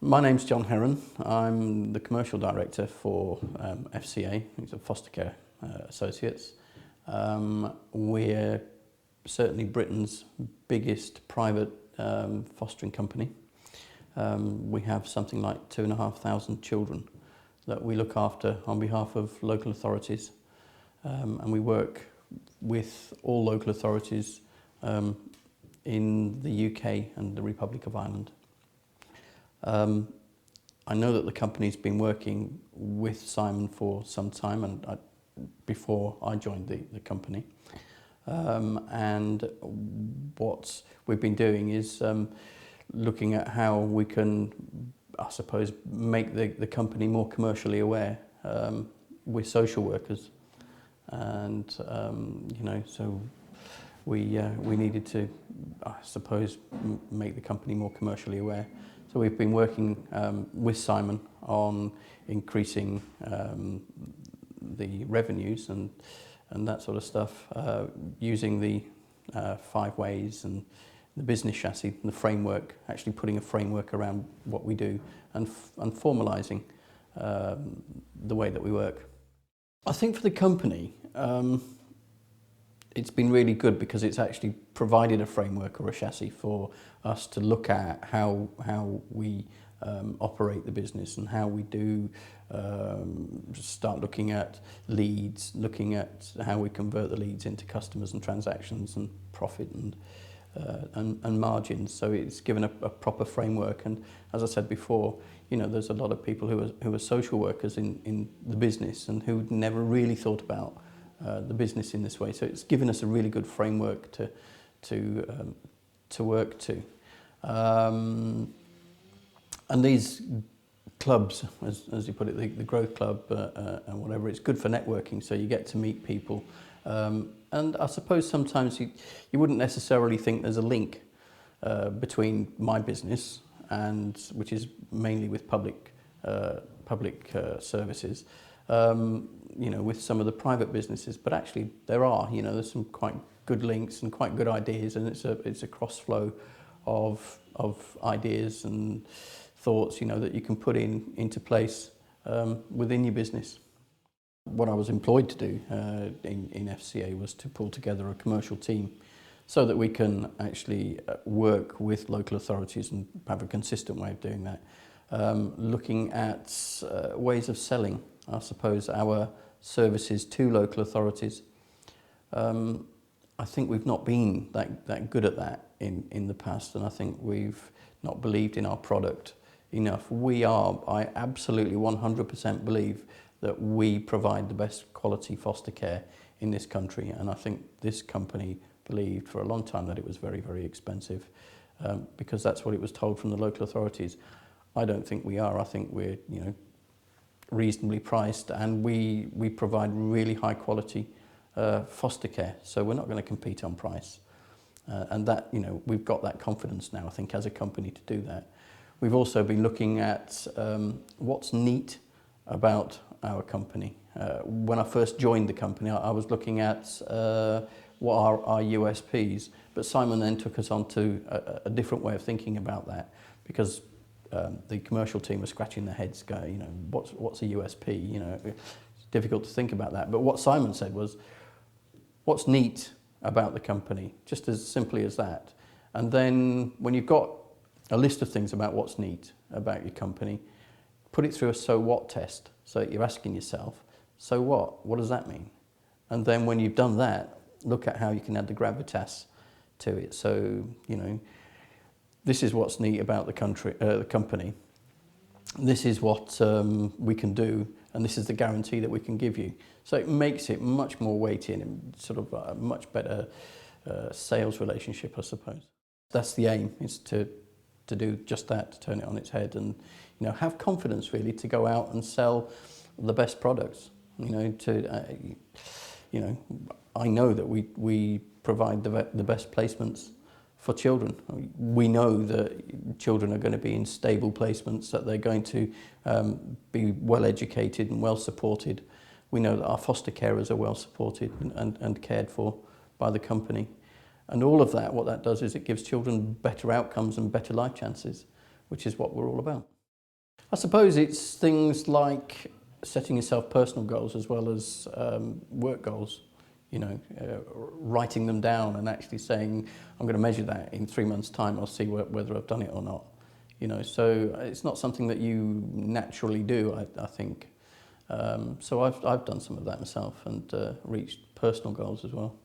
My name's John Herron. I'm the Commercial Director for FCA, it's a Foster Care Associates. We're certainly Britain's biggest private fostering company. We have something like 2,500 children that we look after on behalf of local authorities, and we work with all local authorities in the UK and the Republic of Ireland. I know that the company's been working with Simon for some time, and before I joined the company. And what we've been doing is looking at how we can, I suppose, make the company more commercially aware. We're social workers, and so we needed to, I suppose, make the company more commercially aware. So we've been working with Simon on increasing the revenues and that sort of stuff, using the 5 ways and the business chassis, the framework, actually putting a framework around what we do and formalising the way that we work. I think for the company, it's been really good because it's actually provided a framework or a chassis for us to look at how we operate the business and how we do start looking at leads, looking at how we convert the leads into customers and transactions and profit and margins. So it's given a proper framework. And as I said before, there's a lot of people who are social workers in the business and who never really thought about the business in this way. So it's given us a really good framework to work to. And these clubs, as you put it, the Growth Club and whatever, it's good for networking, so you get to meet people. And I suppose sometimes you wouldn't necessarily think there's a link between my business, which is mainly with public services, with some of the private businesses, but actually there are, there's some quite good links and quite good ideas, and it's a cross flow of ideas and thoughts, that you can put into place within your business. What I was employed to do in FCA was to pull together a commercial team so that we can actually work with local authorities and have a consistent way of doing that. Looking at ways of selling, I suppose, our services to local authorities. I think we've not been that good at that in the past, and I think we've not believed in our product enough. I absolutely 100% believe that we provide the best quality foster care in this country, and I think this company believed for a long time that it was very, very expensive, because that's what it was told from the local authorities. I don't think we are. I think we're, reasonably priced, and we provide really high quality foster care, so we're not going to compete on price. And that, we've got that confidence now, I think, as a company to do that. We've also been looking at what's neat about our company. When I first joined the company, I was looking at what are our USPs, but Simon then took us on to a different way of thinking about that, because the commercial team was scratching their heads going, what's a USP? It's difficult to think about that. But what Simon said was, what's neat about the company? Just as simply as that. And then when you've got a list of things about what's neat about your company, put it through a so what test, so that you're asking yourself, so what? What does that mean? And then when you've done that, look at how you can add the gravitas to it. So, this is what's neat about the company. This is what we can do, and this is the guarantee that we can give you. So it makes it much more weighty and sort of a much better sales relationship, I suppose. That's the aim, is to do just that, to turn it on its head, and have confidence really to go out and sell the best products. I know that we provide the best placements for children. We know that children are going to be in stable placements, that they're going to be well educated and well supported. We know that our foster carers are well supported and cared for by the company. And all of that, what that does is it gives children better outcomes and better life chances, which is what we're all about. I suppose it's things like setting yourself personal goals as well as work goals. Writing them down and actually saying, I'm going to measure that in 3 months' time. I'll see whether I've done it or not. So it's not something that you naturally do, I think. So I've done some of that myself and reached personal goals as well.